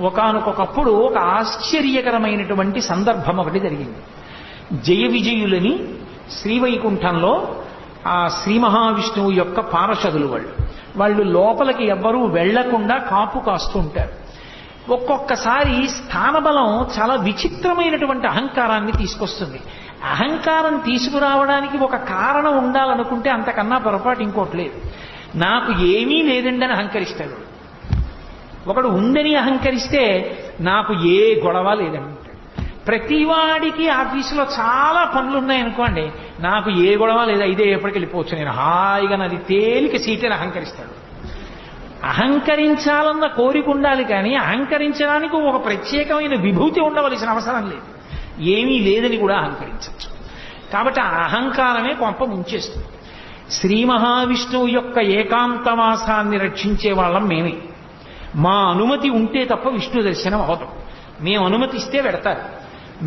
ఒకానొకప్పుడు ఒక ఆశ్చర్యకరమైనటువంటి సందర్భం ఒకటి జరిగింది. జయ విజయులని శ్రీవైకుంఠంలో ఆ శ్రీ మహావిష్ణువు యొక్క పార్షదులు వాళ్ళు లోపలికి ఎవ్వరూ వెళ్లకుండా కాపు కాస్తూ ఉంటారు. ఒక్కొక్కసారి స్థానబలం చాలా విచిత్రమైనటువంటి అహంకారాన్ని తీసుకొస్తుంది. అహంకారం తీసుకురావడానికి ఒక కారణం ఉండాలనుకుంటే అంతకన్నా పొరపాటు ఇంకోటి లేదు. నాకు ఏమీ లేదండి అని అహంకరిస్తాడు. ఒకడు ఉందని అహంకరిస్తే నాకు ఏ గొడవ లేదండి. ప్రతివాడికి ఆఫీసులో చాలా పనులు ఉన్నాయనుకోండి, నాకు ఏ గొడవ లేదా, ఇదే ఎప్పటికి వెళ్ళిపోవచ్చు, నేను హాయిగా నాది తేలిక సీటని అహంకరిస్తాడు. అహంకరించాలన్న కోరిక ఉండాలి, కానీ అహంకరించడానికి ఒక ప్రత్యేకమైన విభూతి ఉండవలసిన అవసరం లేదు. ఏమీ లేదని కూడా అహంకరించవచ్చు. కాబట్టి ఆ అహంకారమే కొంప ముంచేస్తుంది. శ్రీ మహావిష్ణువు యొక్క ఏకాంతవాసాన్ని రక్షించే వాళ్ళం మేమే. మా అనుమతి ఉంటే తప్ప విష్ణు దర్శనం అవ్వదు. మేము అనుమతిస్తే పెడతారు,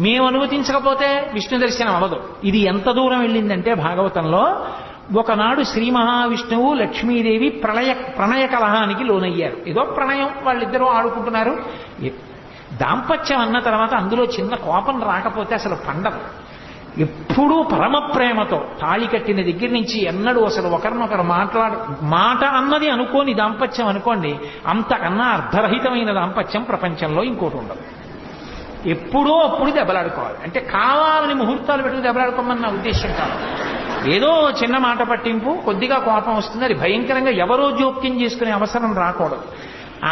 మేము అనుమతించకపోతే విష్ణు దర్శనం అవ్వదు. ఇది ఎంత దూరం వెళ్ళిందంటే భాగవతంలో ఒకనాడు శ్రీ మహావిష్ణువు లక్ష్మీదేవి ప్రణయ కలహానికి లోనయ్యారు. ఏదో ప్రణయం, వాళ్ళిద్దరూ ఆడుకుంటున్నారు. దాంపత్యం అన్న తర్వాత అందులో చిన్న కోపం రాకపోతే అసలు పండదు. ఎప్పుడూ పరమ ప్రేమతో తాళి కట్టిన దగ్గర నుంచి ఎన్నడూ అసలు ఒకరినొకరు మాట అన్నది అనుకోని దాంపత్యం అనుకోండి, అంతకన్నా అర్ధరహితమైన దాంపత్యం ప్రపంచంలో ఇంకోటి ఉండదు. ఎప్పుడో అప్పుడు దెబ్బలాడుకోవాలి. అంటే కావాలని ముహూర్తాలు పెట్టుకు దెబ్బలాడుకోమని నా ఉద్దేశం కాదు. ఏదో చిన్న మాట పట్టింపు, కొద్దిగా కోపం వస్తుంది, అది భయంకరంగా ఎవరో జోక్యం చేసుకునే అవసరం రాకూడదు.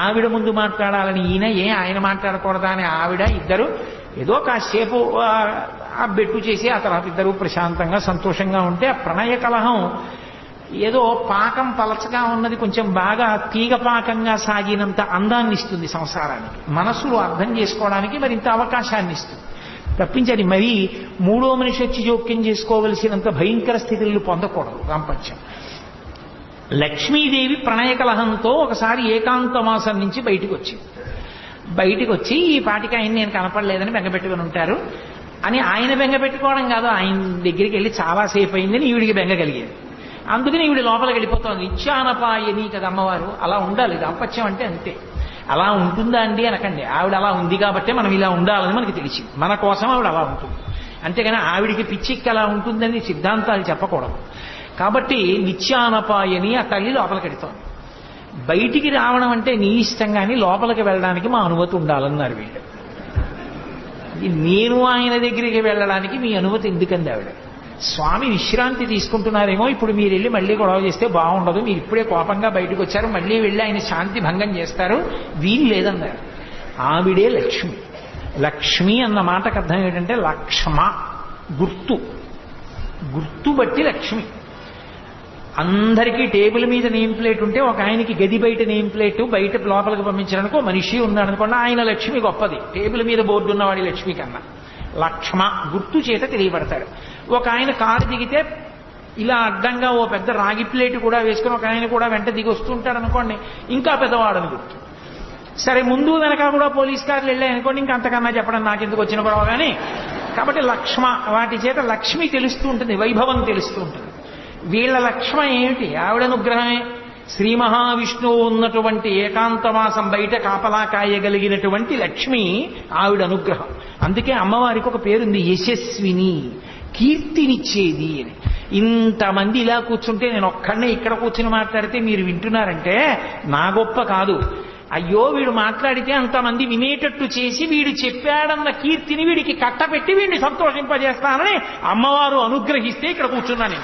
ఆవిడ ముందు మాట్లాడాలని ఈయన, ఆయన మాట్లాడకూడదా అని ఆవిడ, ఇద్దరు ఏదో కాసేపు ఆ బెట్టు చేసి ఆ తర్వాత ఇద్దరు ప్రశాంతంగా సంతోషంగా ఉంటే ఆ ప్రణయ కలహం ఏదో పాకం పలచగా ఉన్నది కొంచెం బాగా తీగ పాకంగా సాగినంత అందాన్ని ఇస్తుంది సంసారానికి. మనసులో అర్థం చేసుకోవడానికి మరింత అవకాశాన్ని ఇస్తుంది తప్పించని మరీ మూడో మనిషి వచ్చి జోక్యం చేసుకోవలసినంత భయంకర స్థితులను పొందకూడదు దాంపత్యం. లక్ష్మీదేవి ప్రణయ కలహంతో ఒకసారి ఏకాంతవాసం నుంచి బయటికి వచ్చి ఈ పాటికి ఆయన నేను కనపడలేదని బెంగపెట్టుకుని ఉంటారు అని ఆయన బెంగపెట్టుకోవడం కాదు, ఆయన దగ్గరికి వెళ్ళి చాలాసేపు అయిందని ఈవిడికి బెంగ కలిగేది. అందుకని ఈవిడ లోపలికి వెళ్ళిపోతుంది. నిత్యానపాయని కదా అమ్మవారు. అలా ఉండాలి దాంపత్యం అంటే, అంతే. అలా ఉంటుందా అండి అనకండి. ఆవిడ అలా ఉంది కాబట్టే మనం ఇలా ఉండాలని మనకి తెలిసింది. మన కోసం ఆవిడ అలా ఉంటుంది. అంతేగాని ఆవిడికి పిచ్చిక్కి అలా ఉంటుందని సిద్ధాంతాలు చెప్పకూడదు. కాబట్టి నిత్యానపాయని ఆ తల్లి లోపలికి వెళుతోంది. బయటికి రావడం అంటే నీ ఇష్టం, కానీ లోపలికి వెళ్ళడానికి మా అనుమతి ఉండాలన్నారు వీళ్ళు. నేను ఆయన దగ్గరికి వెళ్ళడానికి మీ అనుమతి ఎందుకంది ఆవిడ. స్వామి విశ్రాంతి తీసుకుంటున్నారేమో, ఇప్పుడు మీరు వెళ్ళి మళ్ళీ గొడవ చేస్తే బాగుండదు, మీరు ఇప్పుడే కోపంగా బయటకు వచ్చారు, మళ్ళీ వెళ్ళి ఆయన శాంతి భంగం చేస్తారు, వీలు లేదన్నారు. ఆవిడే లక్ష్మి. లక్ష్మి అన్న మాటకు అర్థం ఏంటంటే లక్ష్మ, గుర్తు బట్టి లక్ష్మి. అందరికీ టేబుల్ మీద నేమ్ ప్లేట్ ఉంటే ఒక ఆయనకి గది బయట నేమ్ ప్లేట్ బయట లోపలికి పంపించడానికి మనిషి ఉన్నాడు అనుకోండి, ఆయన లక్ష్మి గొప్పది టేబుల్ మీద బోర్డు ఉన్నవాడి లక్ష్మి కన్నా. లక్ష్మ గుర్తు చేత తెలియబడతాడు. ఒక ఆయన కారు దిగితే ఇలా అడ్డంగా ఓ పెద్ద రాగి ప్లేట్ కూడా వేసుకుని ఒక ఆయన కూడా వెంట దిగి వస్తుంటాడు అనుకోండి, ఇంకా పెద్దవాడని గుర్తు. సరే ముందు వెనక కూడా పోలీస్ కార్లు వెళ్ళాయనుకోండి, ఇంకా అంతకన్నా చెప్పడం నాకెందుకు వచ్చిన గొడవ. కానీ కాబట్టి లక్ష్మ, వాటి చేత లక్ష్మి తెలుస్తూ ఉంటుంది, వైభవం తెలుస్తూ ఉంటుంది. వీళ్ళ లక్ష్మ ఏమిటి? ఆవిడ అనుగ్రహమే. శ్రీ మహావిష్ణువు ఉన్నటువంటి ఏకాంతవాసం బయట కాపలా కాయగలిగినటువంటి లక్ష్మి ఆవిడ అనుగ్రహం. అందుకే అమ్మవారికి ఒక పేరుంది, యశస్విని, కీర్తినిచ్చేది అని. ఇంతమంది ఇలా కూర్చుంటే నేను ఒక్కడనే ఇక్కడ కూర్చుని మాట్లాడితే మీరు వింటున్నారంటే నా గొప్ప కాదు. అయ్యో వీడు మాట్లాడితే అంతమంది వినేటట్టు చేసి వీడు చెప్పాడన్న కీర్తిని వీడికి కట్టపెట్టి వీడిని సంతోషింపజేస్తానని అమ్మవారు అనుగ్రహిస్తే ఇక్కడ కూర్చున్నాను.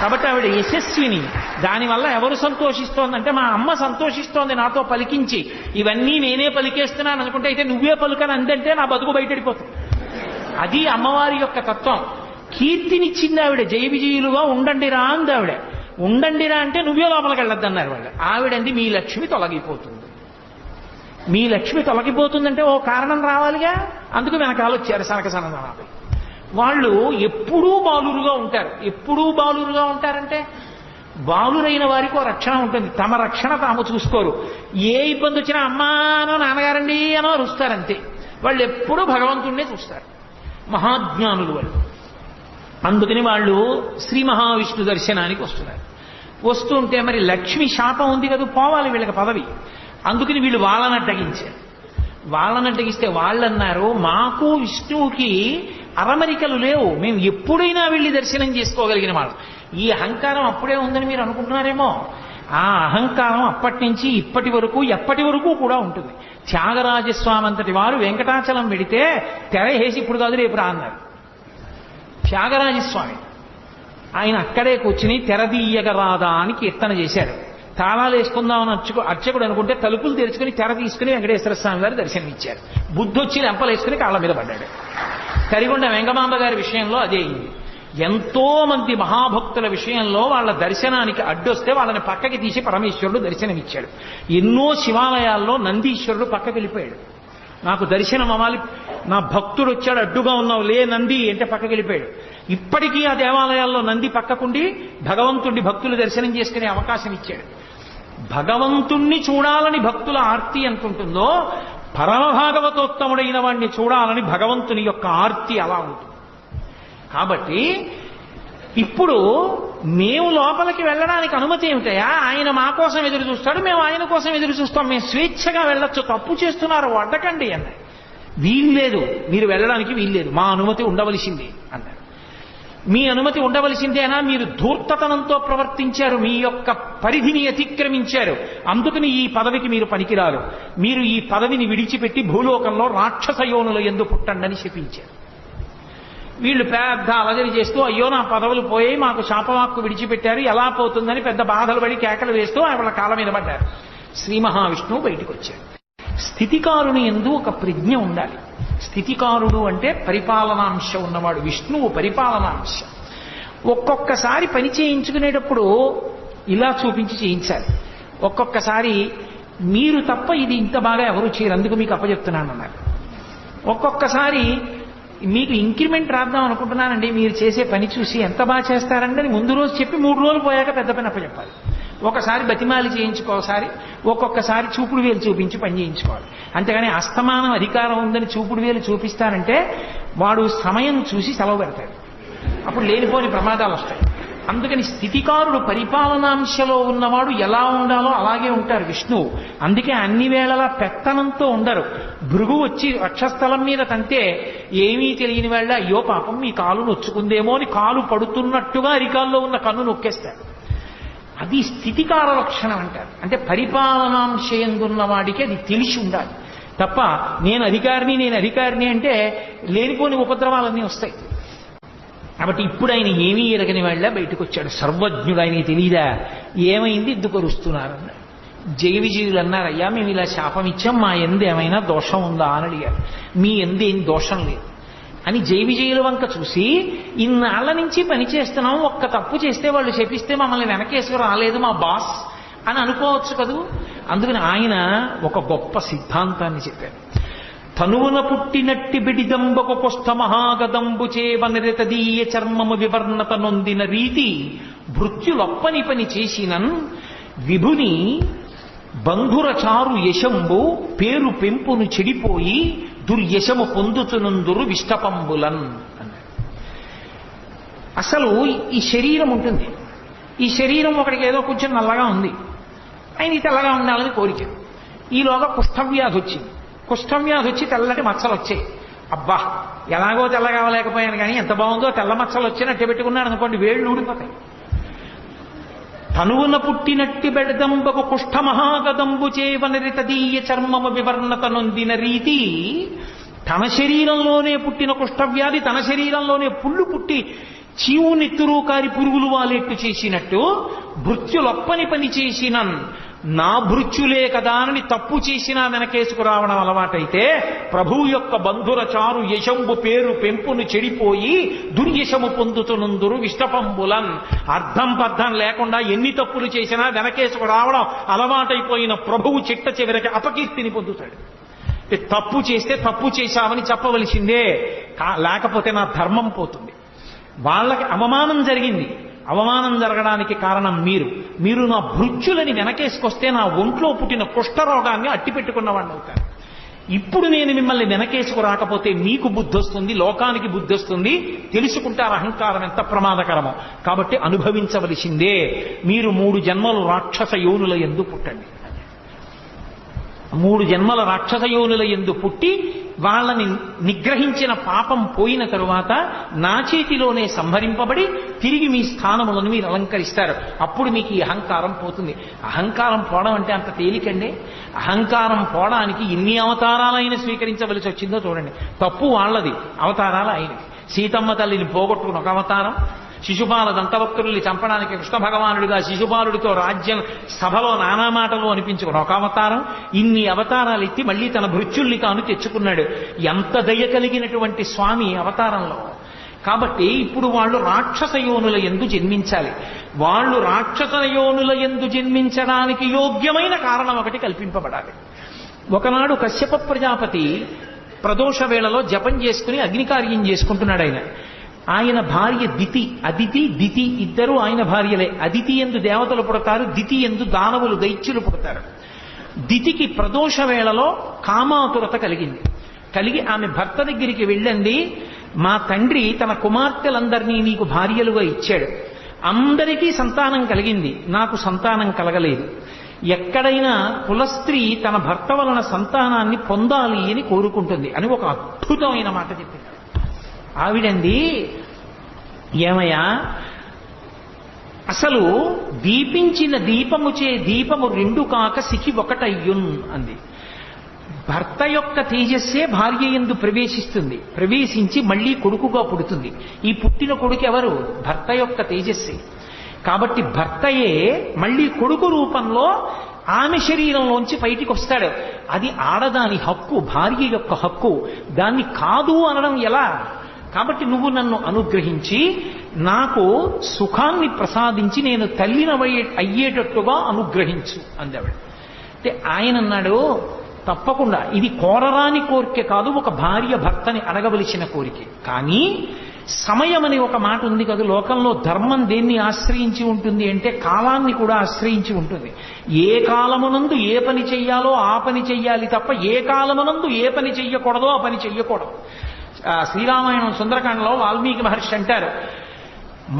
కాబట్టి ఆవిడ యశస్విని. దానివల్ల ఎవరు సంతోషిస్తోందంటే మా అమ్మ సంతోషిస్తోంది నాతో పలికించి. ఇవన్నీ నేనే పలికేస్తున్నాను అనుకుంటే, అయితే నువ్వే పలుకని అందంటే నా బతుకు బయటడిపోతుంది. అది అమ్మవారి యొక్క తత్వం. కీర్తినిచ్చింది ఆవిడ. జయ విజయులుగా ఉండండిరా అంది ఆవిడ. ఉండండిరా అంటే నువ్వే లోపలికి వెళ్ళొద్దన్నారు వాళ్ళు. ఆవిడంది మీ లక్ష్మి తొలగిపోతుంది. మీ లక్ష్మి తొలగిపోతుందంటే ఓ కారణం రావాలిగా. అందుకు వెనకాల వచ్చారు సనకసననాథులు. వాళ్ళు ఎప్పుడూ బాలురుగా ఉంటారు. ఎప్పుడూ బాలురుగా ఉంటారంటే బాలురైన వారికి ఓ రక్షణ ఉంటుంది. తమ రక్షణ తాము చూసుకోరు. ఏ ఇబ్బంది వచ్చినా అమ్మానో నాన్నగారండి అనో అరుస్తారంతే. వాళ్ళు ఎప్పుడూ భగవంతుడినే చూస్తారు. మహాజ్ఞానులు వాళ్ళు. అందుకని వాళ్ళు శ్రీ మహావిష్ణు దర్శనానికి వస్తున్నారు. వస్తుంటే మరి లక్ష్మి శాపం ఉంది కదా, పోవాలి వీళ్ళకి పదవి. అందుకని వీళ్ళు వాళ్ళని అడ్డగించారు. వాళ్ళని అడ్డగిస్తే వాళ్ళు అన్నారు, మాకు విష్ణువుకి అరమరికలు లేవు, మేము ఎప్పుడైనా వెళ్ళి దర్శనం చేసుకోగలిగిన వాళ్ళం. ఈ అహంకారం అప్పుడే ఉందని మీరు అనుకుంటున్నారేమో. ఆ అహంకారం అప్పటి నుంచి ఇప్పటి వరకు ఎప్పటి వరకు కూడా ఉంటుంది. త్యాగరాజస్వామి అంతటి వారు వెంకటాచలం వెడితే తెర వేసి ఇప్పుడు కాదు రేపు రా అన్నారు. త్యాగరాజస్వామి ఆయన అక్కడే కూర్చుని తెరదీయగరాదా అని కీర్తన చేశారు. తాళాలు వేసుకుందామని అర్చకుడు అనుకుంటే తలుపులు తెరుచుకుని తెర తీసుకుని వెంకటేశ్వర స్వామి గారు దర్శనమిచ్చారు. బుద్ధి వచ్చి లెంపలు వేసుకుని కాళ్ళ మీద పడ్డాడు. కరిగొండ వెంగమాంబ గారి విషయంలో అదే అయింది. ఎంతో మంది మహాభక్తుల విషయంలో వాళ్ళ దర్శనానికి అడ్డొస్తే వాళ్ళని పక్కకి తీసి పరమేశ్వరుడు దర్శనమిచ్చాడు. ఎన్నో శివాలయాల్లో నందీశ్వరుడు పక్కకి వెళ్ళిపోయాడు. నాకు దర్శనం అవ్వాలి, నా భక్తుడు వచ్చాడు అడ్డుగా ఉన్నావు లే నంది అంటే పక్కకి వెళ్ళిపోయాడు. ఇప్పటికీ ఆ దేవాలయాల్లో నంది పక్కకుండి భగవంతుడి భక్తులు దర్శనం చేసుకునే అవకాశం ఇచ్చాడు. భగవంతుణ్ణి చూడాలని భక్తుల ఆర్తి అనుకుంటుందో, పరమభాగవతోత్తముడైన వాణ్ణి చూడాలని భగవంతుని యొక్క ఆర్తి అలా ఉంటుంది. కాబట్టి ఇప్పుడు మేము లోపలికి వెళ్ళడానికి అనుమతి ఏమిటయా? ఆయన మా కోసం ఎదురు చూస్తాడు, మేము ఆయన కోసం ఎదురు చూస్తాం, మేము స్వేచ్ఛగా వెళ్ళొచ్చు, తప్పు చేస్తున్నారు అడ్డకండి అన్నారు. వీల్లేదు, మీరు వెళ్ళడానికి వీల్లేదు, మా అనుమతి ఉండవలసిందే అన్నారు. మీ అనుమతి ఉండవలసిందేనా? మీరు ధూర్తతనంతో ప్రవర్తించారు, మీ యొక్క పరిధిని అతిక్రమించారు, అందుకని ఈ పదవికి మీరు పనికిరారు, మీరు ఈ పదవిని విడిచిపెట్టి భూలోకంలో రాక్షస యోనుల యందు పుట్టండని శపించారు. వీళ్ళు పెద్ద అలజడి చేస్తూ అయ్యో నా పదవులు పోయాయి, మాకు శాపవాక్కు విడిచిపెట్టారు, ఎలా పోతుందని పెద్ద బాధలు పడి కేకలు వేస్తూ వాళ్ళ కాళ్ళ మీద పడ్డారు. శ్రీ మహావిష్ణువు బయటకు వచ్చాడు. స్థితికారుని యందు ఒక ప్రజ్ఞ ఉండాలి. స్థితికారుడు అంటే పరిపాలనాంశ ఉన్నవాడు. విష్ణువు పరిపాలనాంశ. ఒక్కొక్కసారి పని చేయించుకునేటప్పుడు ఇలా చూపించి చేయించాలి, ఒక్కొక్కసారి మీరు తప్ప ఇది ఇంత బాగా ఎవరు చేయరు అందుకు మీకు అప్పచెప్తున్నాను అన్నారు. ఒక్కొక్కసారి మీకు ఇంక్రిమెంట్ రాద్దాం అనుకుంటున్నానండి, మీరు చేసే పని చూసి ఎంత బాగా చేస్తారండి అని ముందు రోజు చెప్పి 3 రోజులు పోయాక పెద్ద పని అప్పచెప్పాలి. ఒకసారి బతిమాలి చేయించుకోసారి, ఒక్కొక్కసారి చూపుడు వేలు చూపించి పని చేయించుకోవాలి. అంతేగాని అస్తమానం అధికారం ఉందని చూపుడు వేలు చూపిస్తానంటే వాడు సమయం చూసి సెలవు పెడతాడు, అప్పుడు లేనిపోని ప్రమాదాలు వస్తాయి. అందుకని స్థితికారుడు పరిపాలనాంశలో ఉన్నవాడు ఎలా ఉండాలో అలాగే ఉంటారు విష్ణువు. అందుకే అన్ని వేళలా పెత్తనంతో ఉండరు. భృగు వచ్చి వక్షస్థలం మీద తంతే ఏమీ తెలియని వేళ అయ్యో పాపం మీ కాలు నొచ్చుకుందేమో అని కాలు పడుతున్నట్టుగా అరికాల్లో ఉన్న కన్ను నొక్కేస్తాడు. అది స్థితికార లక్షణం అంటారు. అంటే పరిపాలనాంశయందున్న వాడికి అది తెలిసి ఉండాలి తప్ప నేను అధికారిని అంటే లేనిపోని ఉపద్రవాలన్నీ వస్తాయి. కాబట్టి ఇప్పుడు ఆయన ఏమీ ఎరగని వాళ్ళ బయటకు వచ్చాడు. సర్వజ్ఞుడు, ఆయనకి తెలియదా ఏమైంది ఎందుకు అరుస్తున్నారన్న. జయ విజయులు అన్నారు, అయ్యా మేము ఇలా శాపం ఇచ్చాం, మా ఎందు ఏమైనా దోషం ఉందా అని అడిగారు. మీ ఎందు ఏం దోషం లేదు అని జయ విజయుల వంక చూసి, ఇన్నాళ్ల నుంచి పని చేస్తున్నాం, ఒక్క తప్పు చేస్తే వాళ్ళు శపిస్తే మమ్మల్ని వెనకేసుకు రాలేదు మా బాస్ అని అనుకోవచ్చు కదూ. అందుకని ఆయన ఒక గొప్ప సిద్ధాంతాన్ని చెప్పారు. తనువున పుట్టినట్టి బిడిదంబకు కొష్ట మహాగదంబు చేవనరితదీయ చర్మము వివర్ణత నొందిన రీతి భృత్యులొప్పని పని చేసినన్ విభుని బంధురచారు యశంబు పేరు పెంపును చెడిపోయి దుర్యశము పొందుతునందురు విష్టపంబులన్ అన్నారు. అసలు ఈ శరీరం ఉంటుంది, ఈ శరీరం ఒకడికి ఏదో కొంచెం నల్లగా ఉంది, ఆయన తెల్లగా ఉండాలని కోరిక. ఈలోగా కుష్ఠవ్యాధి వచ్చింది, కుష్ఠవ్యాధి వచ్చి తెల్లటి మచ్చలు వచ్చాయి. అబ్బా ఎలాగో తెల్లగా అవ్వలేకపోయాను కానీ ఎంత బాగుందో తెల్ల మచ్చలు వచ్చినట్టు పెట్టుకున్నాడు అనుకోండి, వేళ్ళు ఊడిపోతాయి. తనువున పుట్టినట్టి బెడదంబకు కుష్ఠ మహాగదంబు చేవనరితదీయ చర్మము వివర్ణత నొందిన రీతి, తన శరీరంలోనే పుట్టిన కుష్ఠవ్యాధి తన శరీరంలోనే పుళ్ళు పుట్టి చీవు నెత్తురు కారి పురుగులు వాలేట్టు చేసినట్టు భృత్యులొప్పని పని చేసిన నా భృత్యులే కదా అని తప్పు చేసినా వెనకేసుకు రావడం అలవాటైతే, ప్రభువు యొక్క బంధుర చారు యశంబు పేరు పెంపును చెడిపోయి దుర్యశము పొందుతునందురు విష్టపంబులన్. అర్థం పర్థం లేకుండా ఎన్ని తప్పులు చేసినా వెనకేసుకు రావడం అలవాటైపోయిన ప్రభువు చిట్ట చివరికి అపకీర్తిని పొందుతాడు. తప్పు చేస్తే తప్పు చేశామని చెప్పవలసిందే, లేకపోతే నా ధర్మం పోతుంది. వాళ్ళకి అవమానం జరిగింది, అవమానం జరగడానికి కారణం మీరు నా భృత్యులని వెనకేసుకొస్తే నా ఒంట్లో పుట్టిన కుష్ఠరోగాన్ని అట్టిపెట్టుకున్నవాడిని అవుతారు. ఇప్పుడు నేను మిమ్మల్ని వెనకేసుకు రాకపోతే మీకు బుద్ధి వస్తుంది, లోకానికి బుద్ధి వస్తుంది, తెలుసుకుంటారు అహంకారం ఎంత ప్రమాదకరమో. కాబట్టి అనుభవించవలసిందే, మీరు 3 జన్మలు రాక్షస యోనుల యందు పుట్టండి. 3 జన్మల రాక్షసయోనుల యందు పుట్టి వాళ్ళని నిగ్రహించిన పాపం పోయిన తరువాత నా చేతిలోనే సంహరింపబడి తిరిగి మీ స్థానములను మీరు అలంకరిస్తారు. అప్పుడు మీకు ఈ అహంకారం పోతుంది. అహంకారం పోవడం అంటే అంత తేలికండి. అహంకారం పోవడానికి ఎన్ని అవతారాలైనా స్వీకరించవలసి వచ్చిందో చూడండి. తప్పు వాళ్ళది, అవతారాలు ఆయనకి. సీతమ్మ తల్లిని పోగొట్టుకుని ఒక అవతారం, శిశుపాల దంతభక్తుల్ని చంపడానికి కృష్ణ భగవానుడిగా శిశుపాలుడితో రాజ్యం సభలో నానా మాటలు అనిపించుకుని ఒక అవతారం. ఇన్ని అవతారాలు ఎత్తి మళ్ళీ తన భృత్యుల్ని తాను తెచ్చుకున్నాడు. ఎంత దయ కలిగినటువంటి స్వామి అవతారంలో. కాబట్టి ఇప్పుడు వాళ్ళు రాక్షస యోనుల యందు జన్మించాలి. వాళ్ళు రాక్షస యోనుల యందు జన్మించడానికి యోగ్యమైన కారణం ఒకటి కల్పింపబడాలి. ఒకనాడు కశ్యప ప్రజాపతి ప్రదోష వేళలో జపం చేసుకుని అగ్నికార్యం చేసుకుంటున్నాడు. ఆయన భార్య దితి, అదితి దితి ఇద్దరు ఆయన భార్యలే. అదితి యందు దేవతలు పుడతారు, దితి యందు దానవులు దైత్యులు పుడతారు. దితికి ప్రదోష వేళలో కామాతురత కలిగి ఆమె భర్త దగ్గరికి వెళ్ళండి, మా తండ్రి తన కుమార్తెలందరినీ నీకు భార్యలుగా ఇచ్చాడు, అందరికీ సంతానం కలిగింది, నాకు సంతానం కలగలేదు. ఎక్కడైనా కులస్త్రీ తన భర్త వలన సంతానాన్ని పొందాలి అని కోరుకుంటుంది అని ఒక అద్భుతమైన మాట చెప్పింది. ఆవిడంది, ఏమయ్యా అసలు దీపించిన దీపముచే దీపము 2 కాక సికి 1 అయ్యున్ అంది. భర్త యొక్క తేజస్సే భార్య యందు ప్రవేశిస్తుంది, ప్రవేశించి మళ్ళీ కొడుకుగా పుడుతుంది. ఈ పుట్టిన కొడుకు ఎవరు? భర్త యొక్క తేజస్సే. కాబట్టి భర్తయే మళ్ళీ కొడుకు రూపంలో ఆమె శరీరంలోంచి బయటికి వస్తాడు. అది ఆడదాని హక్కు, భార్య యొక్క హక్కు. దాన్ని కాదు అనడం ఎలా? కాబట్టి నువ్వు నన్ను అనుగ్రహించి నాకు సుఖాన్ని ప్రసాదించి నేను అయ్యేటట్టుగా అనుగ్రహించు అందావిడ. అంటే ఆయన అన్నాడు, తప్పకుండా ఇది కోరరాని కోరిక కాదు, ఒక భార్య భర్తని అడగవలసిన కోరిక. కానీ సమయం అని ఒక మాట ఉంది కదా లోకంలో. ధర్మం దేన్ని ఆశ్రయించి ఉంటుంది అంటే కాలాన్ని కూడా ఆశ్రయించి ఉంటుంది. ఏ కాలమునందు ఏ పని చెయ్యాలో ఆ పని చెయ్యాలి తప్ప ఏ కాలమునందు ఏ పని చెయ్యకూడదో ఆ పని చెయ్యకూడదు. శ్రీరామాయణం సుందరకాండలో వాల్మీకి మహర్షి అంటారు,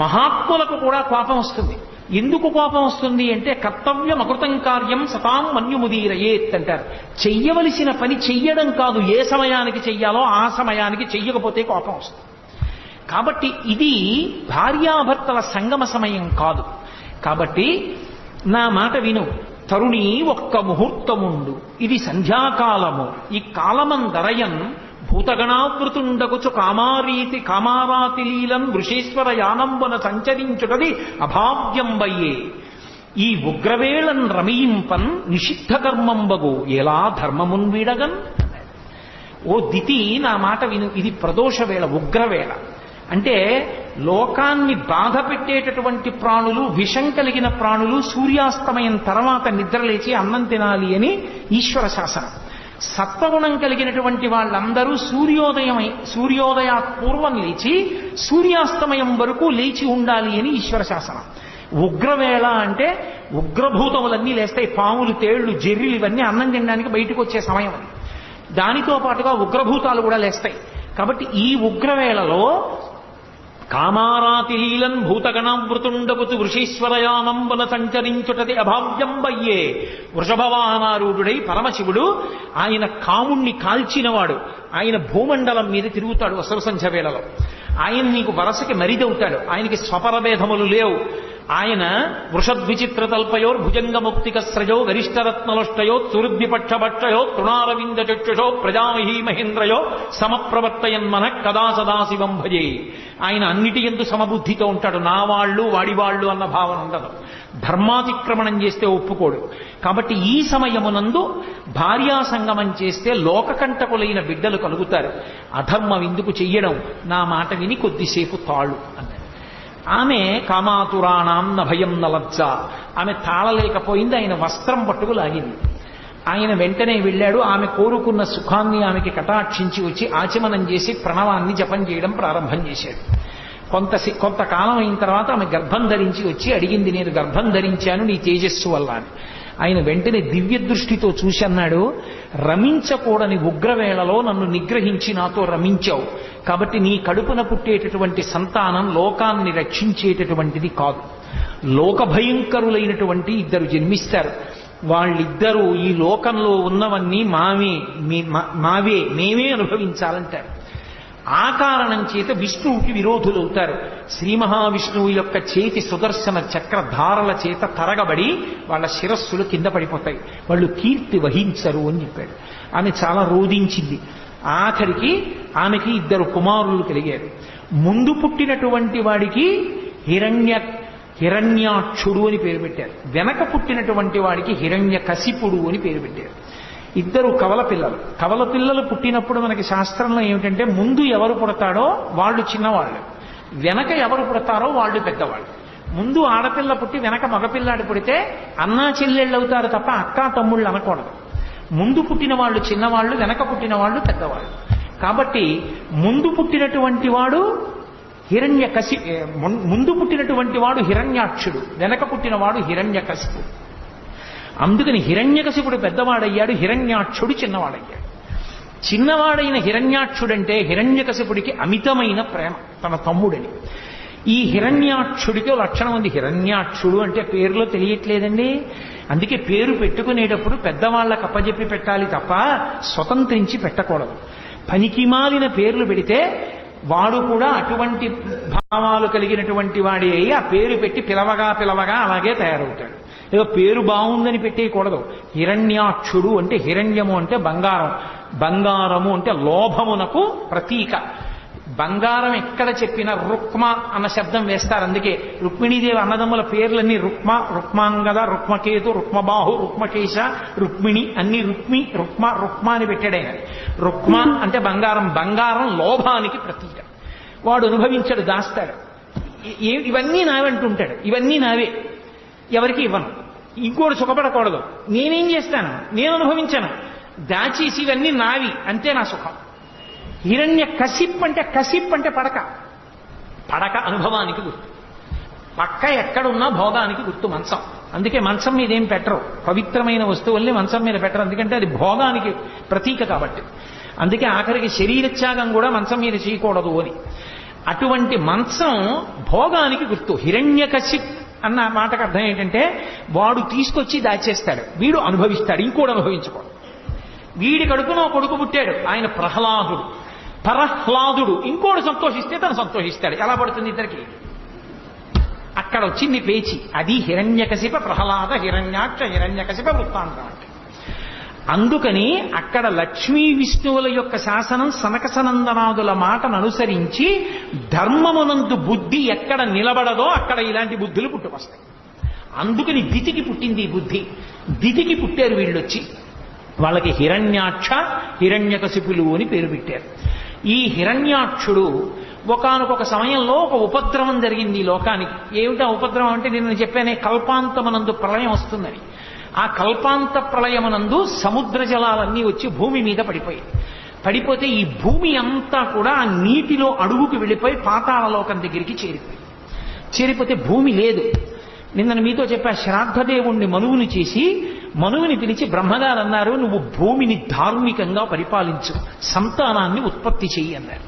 మహాత్ములకు కూడా కోపం వస్తుంది. ఎందుకు కోపం వస్తుంది అంటే కర్తవ్యం అకృతం కార్యం సతాం మన్యుముదీరయేత్ అంటారు. చెయ్యవలసిన పని చెయ్యడం కాదు, ఏ సమయానికి చెయ్యాలో ఆ సమయానికి చెయ్యకపోతే కోపం వస్తుంది. కాబట్టి ఇది భార్యాభర్తల సంగమ సమయం కాదు. కాబట్టి నా మాట విను, తరుణి ఒక్క ముహూర్తముండు, ఇది సంధ్యాకాలము, ఈ కాలమందరయన్ భూతగణావృతుండగుచు కామారాతి లీలం వృషేశ్వర యానంబన సంచరించుటది అభావ్యంబయ్యే, ఈ ఉగ్రవేళన్ రమయింపన్ నిషిద్ధ కర్మంబగు ఎలా ధర్మమున్ వీడగన్. ఓ దితి నా మాట విను, ఇది ప్రదోష వేళ, ఉగ్రవేళ. అంటే లోకాన్ని బాధ పెట్టేటటువంటి ప్రాణులు, విషం కలిగిన ప్రాణులు సూర్యాస్తమయం తర్వాత నిద్రలేచి అన్నం తినాలి అని ఈశ్వర శాసనం. సత్వగుణం కలిగినటువంటి వాళ్ళందరూ సూర్యోదయాత్ పూర్వం లేచి సూర్యాస్తమయం వరకు లేచి ఉండాలి అని ఈశ్వర శాసనం. ఉగ్రవేళ అంటే ఉగ్రభూతములన్నీ లేస్తాయి, పాములు, తేళ్లు, జెర్రీలు ఇవన్నీ అన్నం తినడానికి బయటకు వచ్చే సమయం అది. దానితో పాటుగా ఉగ్రభూతాలు కూడా లేస్తాయి. కాబట్టి ఈ ఉగ్రవేళలో కామారాతి లీలన్ భూతగణావృతుండగుతు వృషీశ్వరయానంబన సంచరించుటది అభావ్యంబయ్యే. వృషభవాహనారూఢుడై పరమశివుడు, ఆయన కాముణ్ణి కాల్చినవాడు, ఆయన భూమండలం మీద తిరుగుతాడు అసలు సంధ్య వేళలో. ఆయన నీకు వరసకి మరిదవుతాడు, ఆయనకి స్వపరభేదములు లేవు. ఆయన వృషద్విచిత్ర తల్పయోర్ భుజంగముక్తికస్రజో గరిష్టరత్నలుష్టయో సురుద్విపక్షభక్షయో తృణారవింద చక్షుషో ప్రజామహీ మహేంద్రయో సమప్రవర్తయన్మన కదా సదాశివం భజే. ఆయన అన్నిటి యందు సమబుద్ధితో ఉంటాడు. నా వాళ్ళు వాడివాళ్ళు అన్న భావన ఉండదు. ధర్మాతిక్రమణం చేస్తే ఒప్పుకోడు. కాబట్టి ఈ సమయమునందు భార్యా సంగమం చేస్తే లోకకంటకులైన బిడ్డలు కలుగుతారు. అధర్మం ఎందుకు చెయ్యడం, నా మాట విని కొద్దిసేపు తాళు అన్నాడు. ఆమె కామాతురాణాం న భయం న లజ్జ, ఆమె తాళలేకపోయింది. ఆయన వస్త్రం పట్టుకు లాగింది. ఆయన వెంటనే వెళ్ళాడు. ఆమె కోరుకున్న సుఖాన్ని ఆమెకి కటాక్షించి వచ్చి ఆచమనం చేసి ప్రణవాన్ని జపం చేయడం ప్రారంభం చేశాడు. కొంతకాలం అయిన తర్వాత ఆమె గర్భం ధరించి వచ్చి అడిగింది, నేను గర్భం ధరించాను నీ తేజస్సు వల్ల అని. ఆయన వెంటనే దివ్య దృష్టితో చూసి అన్నాడు, రమించకూడని ఉగ్రవేళలో నన్ను నిగ్రహించి నాతో రమించావు, కాబట్టి నీ కడుపున పుట్టేటటువంటి సంతానం లోకాన్ని రక్షించేటటువంటిది కాదు. లోక భయంకరులైనటువంటి 2 జన్మిస్తారు. వాళ్ళిద్దరూ ఈ లోకంలో ఉన్నవన్నీ మావే మేమే అనుభవించాలంటారు. ఆ కారణం చేత విష్ణువుకి విరోధులవుతారు. శ్రీ మహావిష్ణువు యొక్క చేతి సుదర్శన చక్రధారల చేత తరగబడి వాళ్ళ శిరస్సులు కింద పడిపోతాయి. వాళ్ళు కీర్తి వహించరు అని చెప్పాడు. ఆమె చాలా రోధించింది. ఆఖరికి ఆమెకి 2 కుమారులు కలిగారు. ముందు పుట్టినటువంటి వాడికి హిరణ్యాక్షుడు అని పేరు పెట్టారు. వెనక పుట్టినటువంటి వాడికి హిరణ్యకశిపుడు అని పేరు పెట్టారు. 2 కవల పిల్లలు. కవల పిల్లలు పుట్టినప్పుడు మనకి శాస్త్రంలో ఏమిటంటే ముందు ఎవరు పుడతాడో వాళ్ళు చిన్నవాళ్ళు, వెనక ఎవరు పుడతారో వాళ్ళు పెద్దవాళ్ళు. ముందు ఆడపిల్ల పుట్టి వెనక మగపిల్లాడు పుడితే అన్నా చెల్లెళ్ళు అవుతారు తప్ప అక్కా తమ్ముళ్ళు అనకూడదు. ముందు పుట్టిన వాళ్ళు చిన్నవాళ్ళు, వెనక పుట్టిన వాళ్ళు పెద్దవాళ్ళు. కాబట్టి ముందు పుట్టినటువంటి వాడు ముందు పుట్టినటువంటి వాడు హిరణ్యాక్షుడు, వెనక పుట్టినవాడు హిరణ్యకశిపుడు. అందుకని హిరణ్యకశిపుడు పెద్దవాడయ్యాడు, హిరణ్యాక్షుడు చిన్నవాడయ్యాడు. చిన్నవాడైన హిరణ్యాక్షుడంటే హిరణ్యకశిపుడికి అమితమైన ప్రేమ తన తమ్ముడని. ఈ హిరణ్యాక్షుడికి లక్షణం ఉంది. హిరణ్యాక్షుడు అంటే పేరులో తెలియట్లేదండి. అందుకే పేరు పెట్టుకునేటప్పుడు పెద్దవాళ్ళకు అప్పజెప్పి పెట్టాలి తప్ప స్వతంత్రించి పెట్టకూడదు. పనికిమాలిన పేర్లు పెడితే వాడు కూడా అటువంటి భావాలు కలిగినటువంటి వాడి అయి ఆ పేరు పెట్టి పిలవగా అలాగే తయారవుతాడు. ఏదో పేరు బాగుందని పెట్టేయకూడదు. హిరణ్యాక్షుడు అంటే హిరణ్యము అంటే బంగారం, బంగారము అంటే లోభమునకు ప్రతీక. బంగారం ఎక్కడ చెప్పినా రుక్మ అన్న శబ్దం వేస్తారు. అందుకే రుక్మిణీదేవి అన్నదమ్ముల పేర్లన్నీ రుక్మాంగద, రుక్మకేతు, రుక్మబాహు, రుక్మకేశ, రుక్మిణి అన్ని రుక్మ అని పెట్టాడైన. రుక్మ అంటే బంగారం, బంగారం లోభానికి ప్రతీక. వాడు అనుభవించాడు, దాస్తాడు. ఇవన్నీ నావంటుంటాడు, ఇవన్నీ నావే, ఎవరికి ఇవ్వను, ఇంకోటి సుఖపడకూడదు, నేనేం చేస్తాను, నేను అనుభవించాను, దాచేసి ఇవన్నీ నావి అంతే నా సుఖం. హిరణ్యకశిప్ అంటే పడక అనుభవానికి గుర్తు. పక్క ఎక్కడున్నా భోగానికి గుర్తు మంచం. అందుకే మంచం మీద ఏం పెట్టరు, పవిత్రమైన వస్తువుల్ని మంచం మీద పెట్టరు, ఎందుకంటే అది భోగానికి ప్రతీక కాబట్టి. అందుకే ఆఖరికి శరీరత్యాగం కూడా మంచం మీద చేయకూడదు అని. అటువంటి మంచం భోగానికి గుర్తు. హిరణ్యకశిప్ అన్న మాటకు అర్థం ఏంటంటే వాడు తీసుకొచ్చి దాచేస్తాడు, వీడు అనుభవిస్తాడు, ఇంకోడు అనుభవించుకోడు. వీడి కడుపున కొడుకు పుట్టాడు, ఆయన ప్రహ్లాదుడు. పరహ్లాదుడు ఇంకోడు సంతోషిస్తే తను సంతోషిస్తాడు. ఎలా పడుతుంది ఇద్దరికి? అక్కడ వచ్చింది పేచి. అది హిరణ్యకశిప ప్రహ్లాద హిరణ్యాక్ష హిరణ్యకశిప వృత్తాంతం అంటే. అందుకని అక్కడ లక్ష్మీ విష్ణువుల యొక్క శాసనం సనకసనందనాదుల మాటను అనుసరించి ధర్మమునందు బుద్ధి ఎక్కడ నిలబడదో అక్కడ ఇలాంటి బుద్ధులు పుట్టుకొస్తాయి. అందుకని దితికి పుట్టింది ఈ బుద్ధి. దితికి పుట్టారు వీళ్ళొచ్చి. వాళ్ళకి హిరణ్యాక్ష హిరణ్యకశిపులు అని పేరు పెట్టారు. ఈ హిరణ్యాక్షుడు ఒకానొక సమయంలో ఒక ఉపద్రవం జరిగింది ఈ లోకానికి. ఏమిటా ఉపద్రవం అంటే నేను చెప్పానే, కల్పాంతమనందు ప్రళయం వస్తుందని. ఆ కల్పాంత ప్రళయమునందు సముద్ర జలాలన్నీ వచ్చి భూమి మీద పడిపోతే ఈ భూమి అంతా కూడా ఆ నీటిలో అడుగుకు వెళ్ళిపోయి పాతాళలోకం దగ్గరికి చేరిపోతే భూమి లేదు. నిన్న మీతో చెప్పా, శ్రాద్ధదేవుణ్ణి మనువుని చేసి మనువుని పిలిచి బ్రహ్మగారు అన్నారు, నువ్వు భూమిని ధార్మికంగా పరిపాలించు, సంతానాన్ని ఉత్పత్తి చెయ్యి అన్నారు.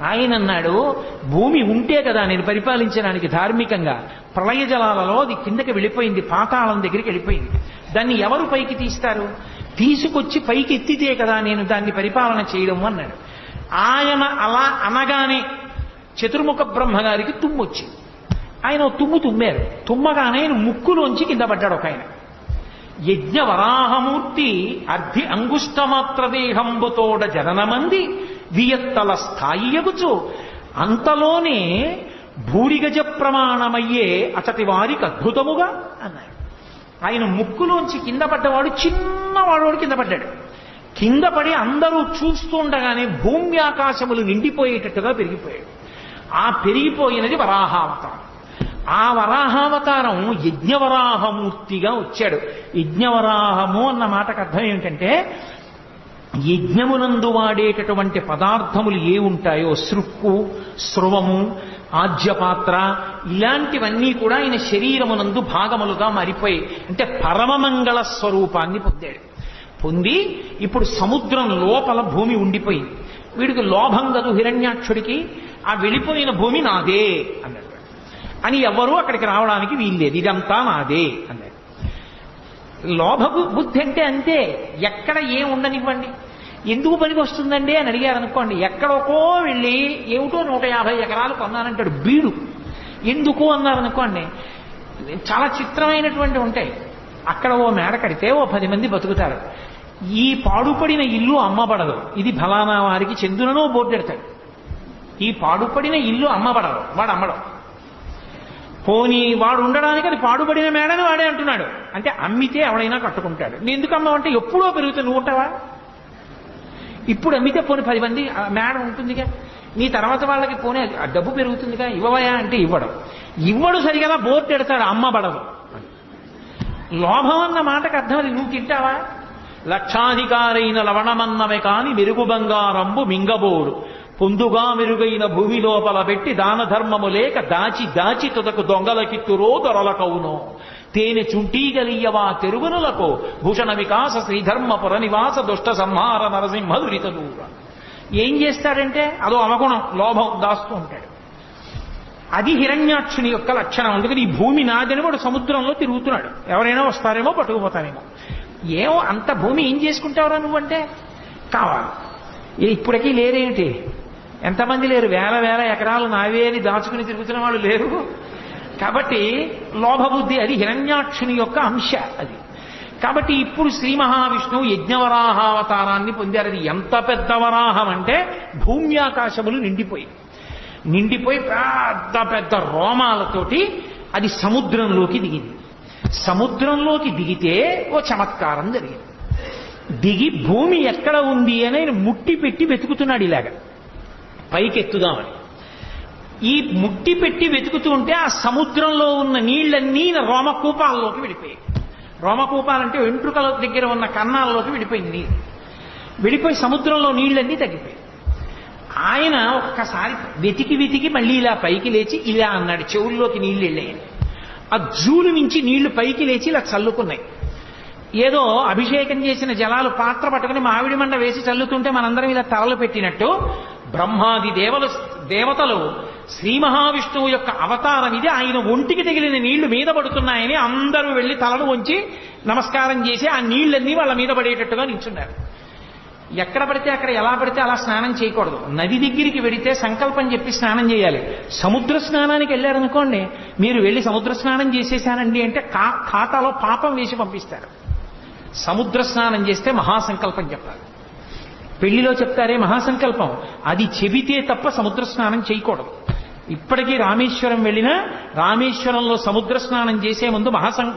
ఆయన అన్నాడు, భూమి ఉంటే కదా నేను పరిపాలించడానికి ధార్మికంగా. ప్రళయ జలాలలో అది కిందకి వెళ్ళిపోయింది, పాతాళం దగ్గరికి వెళ్ళిపోయింది. దాన్ని ఎవరు పైకి తీస్తారు? తీసుకొచ్చి పైకి ఎత్తితే కదా నేను దాన్ని పరిపాలన చేయడం అన్నాడు. ఆయన అలా అనగానే చతుర్ముఖ బ్రహ్మగారికి తుమ్మొచ్చింది. ఆయన తుమ్మారు. తుమ్మగానే ఆయన ముక్కులోంచి కింద పడ్డాడు ఒక ఆయన. యజ్ఞవరాహమూర్తి అర్ధి అంగుష్టమాత్రదేహంబుతోడ జననమంది వియత్తల స్థాయి ఎగుచు అంతలోనే భూరిగజ ప్రమాణమయ్యే అతటి వారికి అద్భుతముగా అన్నారు. ఆయన ముక్కులోంచి కింద పడ్డవాడు చిన్నవాడు కింద పడ్డాడు. కింద పడి అందరూ చూస్తుండగానే భూమి ఆకాశములు నిండిపోయేటట్టుగా పెరిగిపోయాడు. ఆ పెరిగిపోయినది వరాహావతారం. ఆ వరాహావతారం యజ్ఞవరాహమూర్తిగా వచ్చాడు. యజ్ఞవరాహము అన్న మాటకు అర్థం ఏమిటంటే యజ్ఞమునందు వాడేటటువంటి పదార్థములు ఏ ఉంటాయో, సృక్కు, స్రవము, ఆజ్యపాత్ర, ఇలాంటివన్నీ కూడా ఆయన శరీరమునందు భాగములుగా మారిపోయి, అంటే పరమమంగళ స్వరూపాన్ని పొంది ఇప్పుడు సముద్రం లోపల భూమి ఉండిపోయింది. వీడికి లోభం కదు హిరణ్యాక్షుడికి, ఆ వెళ్ళిపోయిన భూమి నాదే అన్నాడు. అని ఎవరూ అక్కడికి రావడానికి వీల్లేదు, ఇదంతా నాదే అన్నాడు. లోభ బుద్ధి అంటే అంతే. ఎక్కడ ఏం ఉండనివ్వండి. ఎందుకు పనికి వస్తుందండి అని అడిగారు అనుకోండి, ఎక్కడికో వెళ్ళి ఏమిటో 150 ఎకరాలు కొన్నానంటాడు బీడు. ఎందుకు అన్నారనుకోండి, చాలా చిత్రమైనటువంటి ఉంటాయి. అక్కడ ఓ మేడ కడితే ఓ 10 మంది బతుకుతారు. ఈ పాడుపడిన ఇల్లు అమ్మబడదు, ఇది ఫలానా వారికి చెందుననో బోర్డు పెడతాడు. ఈ పాడుపడిన ఇల్లు అమ్మబడదు, వాడు అమ్మడం. పోనీ వాడు ఉండడానికి అది పాడుపడిన మేడని వాడే అంటున్నాడు. అంటే అమ్మితే ఎవడైనా కట్టుకుంటాడు. నేను ఎందుకు అమ్మావంటే ఎప్పుడో పెరుగుతుంది, నువ్వు ఉంటావా? ఇప్పుడు అమ్మితే పోనీ 10 మంది మేడ ఉంటుందిగా, నీ తర్వాత వాళ్ళకి పోనీ డబ్బు పెరుగుతుందిగా, ఇవ్వవయా అంటే ఇవ్వడు సరిగా బోర్డు పెడతాడు, అమ్మబడదు. లోభం అన్న మాటకు అర్థం అది. నువ్వు తింటావా? లక్షాధికారైన లవణమన్నమే కాని మెరుగు బంగారంబు మింగబోడు, పొందుగా మెరుగైన భూమి లోపల పెట్టి దాన ధర్మము లేక దాచి దాచి తుదకు దొంగలకిత్తురో దొరలకవునో, తేనె చుంటీగలియవా తెరుగునులకు భూషణ వికాస శ్రీధర్మపుర నివాస దుష్ట సంహార నరసింహ దురిత దూర. ఏం చేస్తాడంటే అదో అవగుణం, లోభం దాస్తూ ఉంటాడు. అది హిరణ్యాక్షుని యొక్క లక్షణం. అందుకని ఈ భూమి నాదని వాడు సముద్రంలో తిరుగుతున్నాడు. ఎవరైనా వస్తారేమో పట్టుకుపోతారేమో. ఏమో అంత భూమి ఏం చేసుకుంటావురా నువ్వంటే కావాలి. ఇప్పటికీ లేరేమిటి? ఎంతమంది లేరు? వేల ఎకరాలు నావే అని దాచుకుని తిరుగుతున్న వాళ్ళు లేరు. కాబట్టి లోభబుద్ధి అది హిరణ్యాక్షుని యొక్క అంశ అది. కాబట్టి ఇప్పుడు శ్రీ మహావిష్ణువు యజ్ఞవరాహావతారాన్ని పొందారు. అది ఎంత పెద్ద వరాహం అంటే భూమి ఆకాశములు నిండిపోయి పెద్ద పెద్ద రోమాలతోటి అది సముద్రంలోకి దిగింది. సముద్రంలోకి దిగితే ఓ చమత్కారం జరిగింది. దిగి భూమి ఎక్కడ ఉంది అని ఆయన ముట్టి పెట్టి వెతుకుతున్నాడు ఇలాగా పైకెత్తుదామని. ఈ ముట్టి పెట్టి వెతుకుతూ ఉంటే ఆ సముద్రంలో ఉన్న నీళ్లన్నీ రోమకూపాల్లోకి వెళ్ళిపోయాయి. రోమకూపాలంటే వెంట్రుకల దగ్గర ఉన్న కన్నాల్లోకి వెళ్ళిపోయింది నీరు. వెళ్ళిపోయి సముద్రంలో నీళ్లన్నీ తగ్గిపోయాయి. ఆయన ఒక్కసారి వెతికి మళ్ళీ ఇలా పైకి లేచి ఇలా అన్నాడు, చెవుల్లోకి నీళ్లు వెళ్ళాయని. ఆ జూలు నుంచి నీళ్లు పైకి లేచి ఇలా చల్లుకున్నాయి. ఏదో అభిషేకం చేసిన జలాలు పాత్ర పట్టుకుని మామిడి మండ వేసి చల్లుతుంటే మనందరం ఇలా తలలు పెట్టినట్టు బ్రహ్మాది దేవతలు శ్రీ మహావిష్ణువు యొక్క అవతారం ఇది, ఆయన ఒంటికి తగిలిన నీళ్లు మీద పడుతున్నాయని అందరూ వెళ్లి తలను వంచి నమస్కారం చేసి ఆ నీళ్లన్నీ వాళ్ళ మీద పడేటట్టుగా నిల్చున్నారు. ఎక్కడ పడితే అక్కడ ఎలా పడితే అలా స్నానం చేయకూడదు. నది దగ్గరికి వెడితే సంకల్పం చెప్పి స్నానం చేయాలి. సముద్ర స్నానానికి వెళ్ళారనుకోండి, మీరు వెళ్ళి సముద్ర స్నానం చేసేసానండి అంటే ఖాతాలో పాపం వేసి పంపిస్తారు. సముద్ర స్నానం చేస్తే మహాసంకల్పం చెప్పాలి. పెళ్లిలో చెప్తారే మహాసంకల్పం, అది చెబితే తప్ప సముద్ర స్నానం చేయకూడదు. ఇప్పటికీ రామేశ్వరం వెళ్ళినా రామేశ్వరంలో సముద్ర స్నానం చేసే ముందు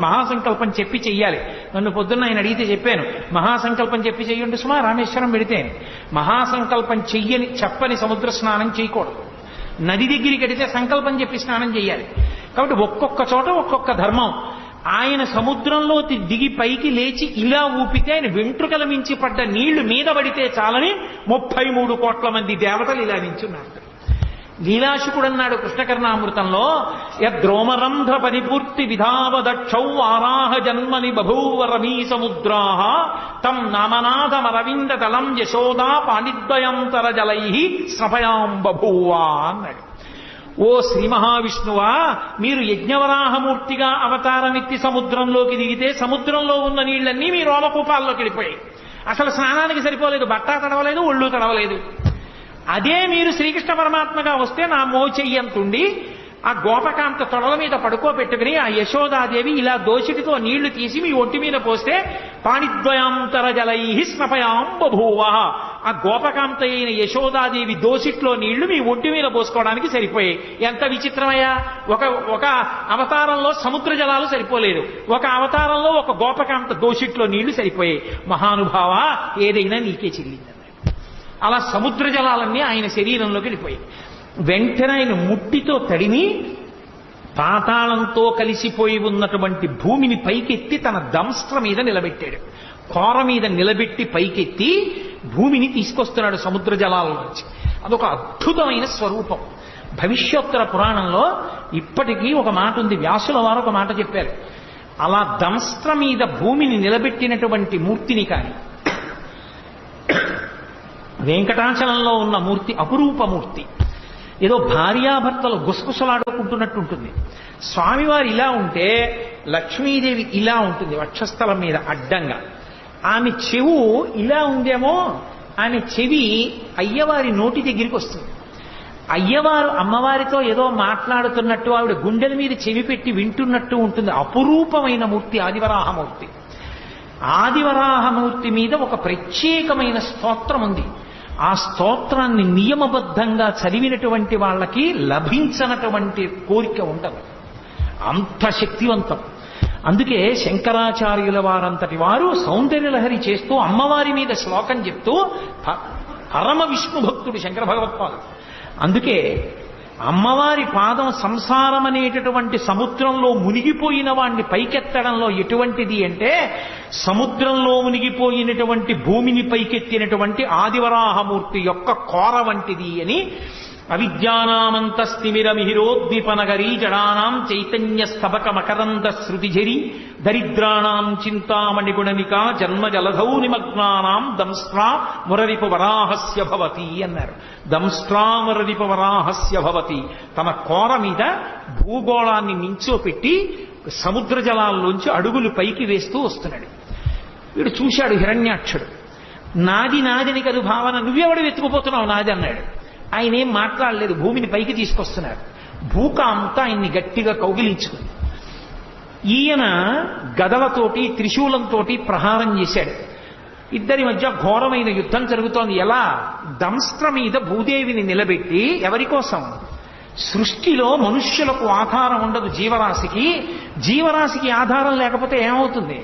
మహాసంకల్పం చెప్పి చెయ్యాలి. నన్ను పొద్దున్న ఆయన అడిగితే చెప్పాను, మహాసంకల్పం చెప్పి చెయ్యండి సుమా రామేశ్వరం వెడితే. మహాసంకల్పం చెప్పని సముద్ర స్నానం చేయకూడదు. నది దగ్గరికి వెడితే సంకల్పం చెప్పి స్నానం చేయాలి. కాబట్టి ఒక్కొక్క చోట ఒక్కొక్క ధర్మం. ఆయన సముద్రంలో దిగి పైకి లేచి ఇలా ఊపితే ఆయన వెంట్రుకల మించి పడ్డ నీళ్లు మీద పడితే చాలని 33 కోట్ల మంది దేవతలు ఇలా నించున్నారు. లీలాశుకుడు అన్నాడు కృష్ణకర్ణామృతంలో, యద్రోమరంధ్ర పరిపూర్తి విధావదక్షౌ ఆరాహ జన్మని బభూవ రమీ సముద్రాః తం నామనాథమరవింద దళం యశోదా పాణిద్వయంతర జలై స్నపయాం బభూవా అన్నాడు. ఓ శ్రీ మహావిష్ణువా, మీరు యజ్ఞవరాహమూర్తిగా అవతారమెత్తి సముద్రంలోకి దిగితే సముద్రంలో ఉన్న నీళ్లన్నీ మీ రోమకూపాల్లోకి వెళ్ళిపోయాయి. అసలు స్నానానికి సరిపోలేదు, బట్ట తడవలేదు, ఒళ్ళు తడవలేదు. అదే మీరు శ్రీకృష్ణ పరమాత్మగా వస్తే నా మోచెయ్యంతుండి ఆ గోపకాంత తొడల మీద పడుకోబెట్టుకుని ఆ యశోదాదేవి ఇలా దోషిటితో నీళ్లు తీసి మీ ఒంటి మీద పోస్తే పాణిద్వయాంతర జలై స్నపయాం బభూవ. ఆ గోపకాంత అయిన యశోదాదేవి దోషిట్లో నీళ్లు మీ ఒంటి మీద పోసుకోవడానికి సరిపోయాయి. ఎంత విచిత్రమయ్యా! ఒక అవతారంలో సముద్ర జలాలు సరిపోలేదు, ఒక అవతారంలో ఒక గోపకాంత దోషిట్లో నీళ్లు సరిపోయాయి. మహానుభావ, ఏదైనా నీకే చెల్లింది. అలా సముద్ర జలాలన్నీ ఆయన శరీరంలోకి వెళ్ళిపోయాయి. వెంటనే ఆయన ముట్టితో తడిమి పాతాళంతో కలిసిపోయి ఉన్నటువంటి భూమిని పైకెత్తి తన దంస్ట్ర మీద నిలబెట్టాడు. కోర మీద నిలబెట్టి పైకెత్తి భూమిని తీసుకొస్తున్నాడు సముద్ర జలాల నుంచి. అదొక అద్భుతమైన స్వరూపం. భవిష్యోత్తర పురాణంలో ఇప్పటికీ ఒక మాట ఉంది, వ్యాసుల వారు ఒక మాట చెప్పారు. అలా దంస్ట్ర మీద భూమిని నిలబెట్టినటువంటి మూర్తిని కానీ వెంకటాచలంలో ఉన్న మూర్తి అపురూపమూర్తి, ఏదో భార్యాభర్తలు గుసగుసలాడుకుంటున్నట్టుంటుంది. స్వామివారు ఇలా ఉంటే లక్ష్మీదేవి ఇలా ఉంటుంది వక్షస్థలం మీద అడ్డంగా. ఆమె చెవు ఇలా ఉందేమో, ఆమె చెవి అయ్యవారి నోటి దగ్గరికి వస్తుంది. అయ్యవారు అమ్మవారితో ఏదో మాట్లాడుతున్నట్టు ఆవిడ గుండెల మీద చెవి పెట్టి వింటున్నట్టు ఉంటుంది. అపురూపమైన మూర్తి ఆదివరాహమూర్తి. ఆదివరాహమూర్తి మీద ఒక ప్రత్యేకమైన స్తోత్రం ఉంది. ఆ స్తోత్రాన్ని నియమబద్ధంగా చదివినటువంటి వాళ్ళకి లభించనటువంటి కోరిక ఉండదు, అంత శక్తివంతం. అందుకే శంకరాచార్యుల వారంతటి వారు సౌందర్యలహరి చేస్తూ అమ్మవారి మీద శ్లోకం చెప్తూ పరమ విష్ణు భక్తుడు శంకర భగవత్పాదుడు. అందుకే అమ్మవారి పాదం సంసారం అనేటటువంటి సముద్రంలో మునిగిపోయిన వాణ్ణి పైకెత్తడంలో ఎటువంటిది అంటే, సముద్రంలో మునిగిపోయినటువంటి భూమిని పైకెత్తినటువంటి ఆదివరాహమూర్తి యొక్క కోర వంటిది అని అవిద్యానామంతస్తిమిరమిహిరోద్దీపనగరీ జడానాం చైతన్య స్తబక మకరంద శృతిఝరి దరిద్రాణాం చింతామణిగుణనికా జన్మ జలధౌ నిమగ్నానాం దంస్ట్రా మురరిపు వరాహస్య భవతి అన్నారు. దంస్ట్రా మురరిపు వరాహస్య భవతి. తన కోర మీద భూగోళాన్ని నించోపెట్టి సముద్ర జలాల్లోంచి అడుగులు పైకి వేస్తూ వస్తున్నాడు. వీడు చూశాడు హిరణ్యాక్షుడు. నాది నాదిని కదు భావన, నువ్వెవడు వెతుకుపోతున్నావు నాది అన్నాడు. ఆయన ఏం మాట్లాడలేదు, భూమిని పైకి తీసుకొస్తున్నారు. భూక అంతా ఆయన్ని గట్టిగా కౌగిలించుకుంది. ఈయన గదలతోటి త్రిశూలంతో ప్రహారం చేశాడు. ఇద్దరి మధ్య ఘోరమైన యుద్ధం జరుగుతోంది. ఎలా? దంస్ట్ర మీద భూదేవిని నిలబెట్టి, ఎవరి కోసం? సృష్టిలో మనుష్యులకు ఆధారం ఉండదు జీవరాశికి. జీవరాశికి ఆధారం లేకపోతే ఏమవుతుంది?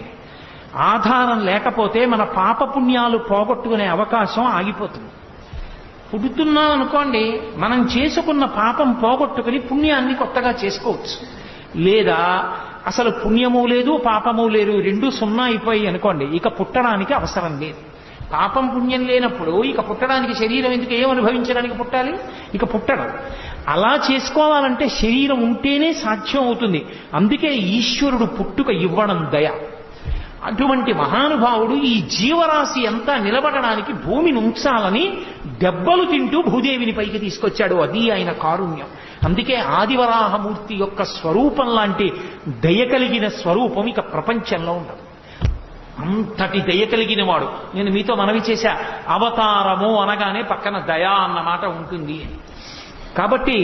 ఆధారం లేకపోతే మన పాపపుణ్యాలు పోగొట్టుకునే అవకాశం ఆగిపోతుంది. పుడుతున్నాం అనుకోండి, మనం చేసుకున్న పాపం పోగొట్టుకుని పుణ్యాన్ని కొత్తగా చేసుకోవచ్చు. లేదా అసలు పుణ్యము లేదు పాపము లేదు, రెండు సున్నా అయిపోయి అనుకోండి, ఇక పుట్టడానికి అవసరం లేదు. పాపం పుణ్యం లేనప్పుడు ఇక పుట్టడానికి శరీరం ఎందుకు? ఏం అనుభవించడానికి పుట్టాలి? ఇక పుట్టడం. అలా చేసుకోవాలంటే శరీరం ఉంటేనే సాధ్యం అవుతుంది. అందుకే ఈశ్వరుడు పుట్టుక ఇవ్వడం దయ. అటువంటి మహానుభావుడు ఈ జీవరాశి అంతా నిలబడడానికి భూమిని ఉంచాలని దెబ్బలు తింటూ భూదేవిని పైకి తీసుకొచ్చాడు. అది ఆయన కారుణ్యం. అందుకే ఆదివరాహమూర్తి యొక్క స్వరూపం లాంటి దయ కలిగిన స్వరూపం ఇక ప్రపంచంలో ఉండదు. అంతటి దయ కలిగిన వాడు. నేను మీతో మనవి చేశా, అవతారము అనగానే పక్కన దయా అన్న మాట ఉంటుంది. కాబట్టి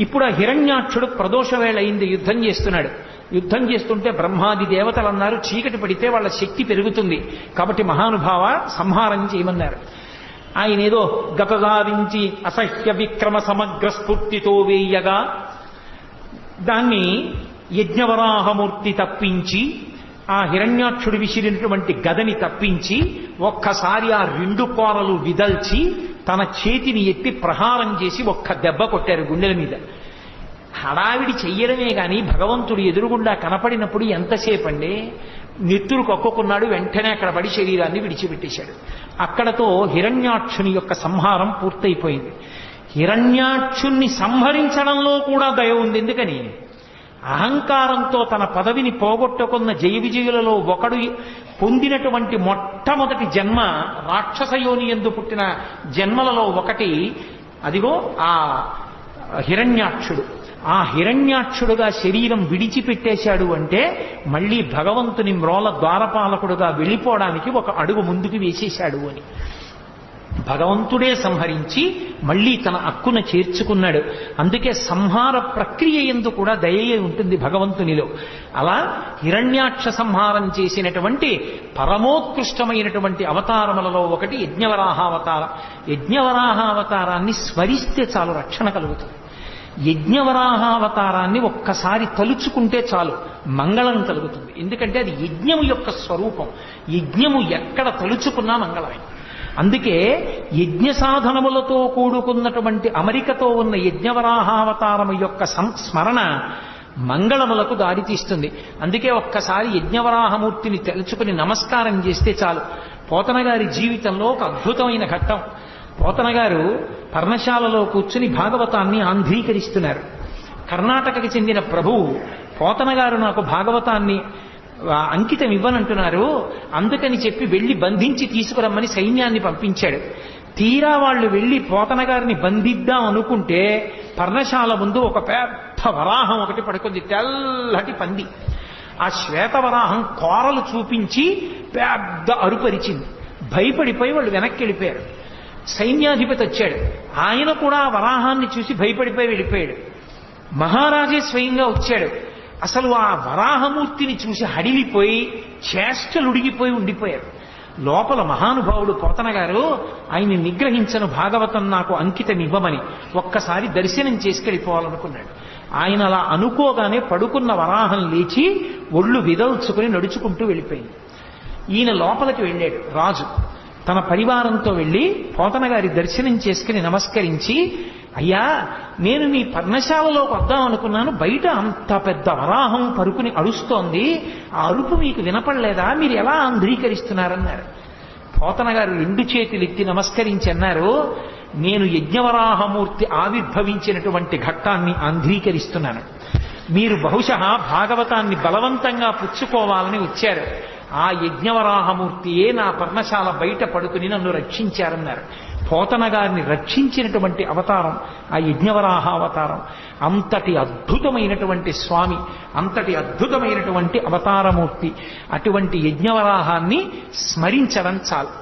ఇప్పుడు ఆ హిరణ్యాక్షుడు ప్రదోష వేళ అయింది, యుద్ధం చేస్తున్నాడు. యుద్ధం చేస్తుంటే బ్రహ్మాది దేవతలు అన్నారు, చీకటి పడితే వాళ్ళ శక్తి పెరుగుతుంది, కాబట్టి మహానుభావ సంహారం చేయమన్నారు. ఆయన ఏదో గతదారించి అసహ్య విక్రమ సమగ్ర స్ఫూర్తితో వేయగా దాన్ని యజ్ఞవరాహమూర్తి తప్పించి, ఆ హిరణ్యాక్షుడు విసిరినటువంటి గదని తప్పించి ఒక్కసారి ఆ రెండు కోరలు విదల్చి తన చేతిని ఎత్తి ప్రహారం చేసి ఒక్క దెబ్బ కొట్టారు గుండెల మీద. హడావిడి చెయ్యడమే కానీ భగవంతుడు ఎదురుగుండా కనపడినప్పుడు ఎంతసేపండి? నెత్తురు కక్కుకున్నాడు, వెంటనే అక్కడ పడి శరీరాన్ని విడిచిపెట్టేశాడు. అక్కడతో హిరణ్యాక్షుని యొక్క సంహారం పూర్తయిపోయింది. హిరణ్యాక్షుణ్ణి సంహరించడంలో కూడా దయ ఉంది. ఎందుకని? అహంకారంతో తన పదవిని పోగొట్టుకున్న జయ విజయులలో ఒకడు పొందినటువంటి మొట్టమొదటి జన్మ రాక్షసయోని యందు పుట్టిన జన్మలలో ఒకటి అదిగో ఆ హిరణ్యాక్షుడు. ఆ హిరణ్యాక్షుడుగా శరీరం విడిచిపెట్టేశాడు అంటే మళ్ళీ భగవంతుని మ్రోల ద్వారపాలకుడుగా వెళ్ళిపోవడానికి ఒక అడుగు ముందుకు వేసేశాడు అని. భగవంతుడే సంహరించి మళ్ళీ తన హక్కున చేర్చుకున్నాడు. అందుకే సంహార ప్రక్రియ యందు కూడా దయయే ఉంటుంది భగవంతునిలో. అలా హిరణ్యాక్ష సంహారం చేసినటువంటి పరమోత్కృష్టమైనటువంటి అవతారములలో ఒకటి యజ్ఞవరాహావతారం. యజ్ఞవరాహావతారాన్ని స్మరిస్తే చాలు రక్షణ కలుగుతుంది. యజ్ఞవరాహావతారాన్ని ఒక్కసారి తలుచుకుంటే చాలు మంగళం కలుగుతుంది. ఎందుకంటే అది యజ్ఞము యొక్క స్వరూపం. యజ్ఞము ఎక్కడ తలుచుకున్నా మంగళమే. అందుకే యజ్ఞ సాధనములతో కూడుకున్నటువంటి అమరికతో ఉన్న యజ్ఞవరాహావతారము యొక్క సంస్మరణ మంగళములకు దారితీస్తుంది. అందుకే ఒక్కసారి యజ్ఞవరాహమూర్తిని తలుచుకుని నమస్కారం చేస్తే చాలు. పోతన గారి జీవితంలో ఒక అద్భుతమైన ఘట్టం. పోతన గారు పర్ణశాలలో కూర్చుని భాగవతాన్ని ఆంధ్రీకరిస్తున్నారు. కర్ణాటకకి చెందిన ప్రభువు పోతన గారు నాకు భాగవతాన్ని అంకితం ఇవ్వనంటున్నారు, అందుకని చెప్పి వెళ్లి బంధించి తీసుకురమ్మని సైన్యాన్ని పంపించాడు. తీరా వాళ్ళు వెళ్లి పోతన గారిని బంధిద్దాం అనుకుంటే పర్ణశాల ముందు ఒక పెద్ద వరాహం ఒకటి పడుకుంది, తెల్లటి పంది. ఆ శ్వేతవరాహం కోరలు చూపించి పెద్ద అరుపరిచింది. భయపడిపోయి వాళ్ళు వెనక్కి వెళ్ళిపోయారు. సైన్యాధిపతి వచ్చాడు, ఆయన కూడా ఆ వరాహాన్ని చూసి భయపడిపోయి వెళ్ళిపోయాడు. మహారాజే స్వయంగా వచ్చాడు. అసలు ఆ వరాహమూర్తిని చూసి హడిలిపోయి చేష్టలుడిగిపోయి ఉండిపోయారు. లోపల మహానుభావుడు పోతన గారు ఆయన్ని నిగ్రహించను, భాగవతం నాకు అంకితం ఇవ్వమని ఒక్కసారి దర్శనం చేసుకెళ్ళిపోవాలనుకున్నాడు. ఆయన అలా అనుకోగానే పడుకున్న వరాహం లేచి ఒళ్ళు విదల్చుకుని నడుచుకుంటూ వెళ్ళిపోయింది. ఈయన లోపలికి వెళ్ళాడు. రాజు తన పరివారంతో వెళ్ళి పోతన గారి దర్శనం చేసుకుని నమస్కరించి, అయ్యా నేను మీ పర్ణశాలలోకి వద్దాం అనుకున్నాను, బయట అంత పెద్ద వరాహం పరుకుని అరుస్తోంది, ఆ అరుపు మీకు వినపడలేదా, మీరు ఎలా ఆంధ్రీకరిస్తున్నారన్నారు. పోతన గారు రెండు చేతులు ఎత్తి నమస్కరించి అన్నారు, నేను యజ్ఞవరాహమూర్తి ఆవిర్భవించినటువంటి ఘట్టాన్ని ఆంధ్రీకరిస్తున్నాను. మీరు బహుశः భాగవతాన్ని బలవంతంగా పుచ్చుకోవాలని వచ్చారు. ఆ యజ్ఞవరాహమూర్తియే నా పర్ణశాల బయట పడుకుని నన్ను రక్షించారన్నారు. పోతన గారిని రక్షించినటువంటి అవతారం ఆ యజ్ఞవరాహ అవతారం. అంతటి అద్భుతమైనటువంటి స్వామి, అంతటి అద్భుతమైనటువంటి అవతారమూర్తి. అటువంటి యజ్ఞవరాహాన్ని స్మరించడం చాలు.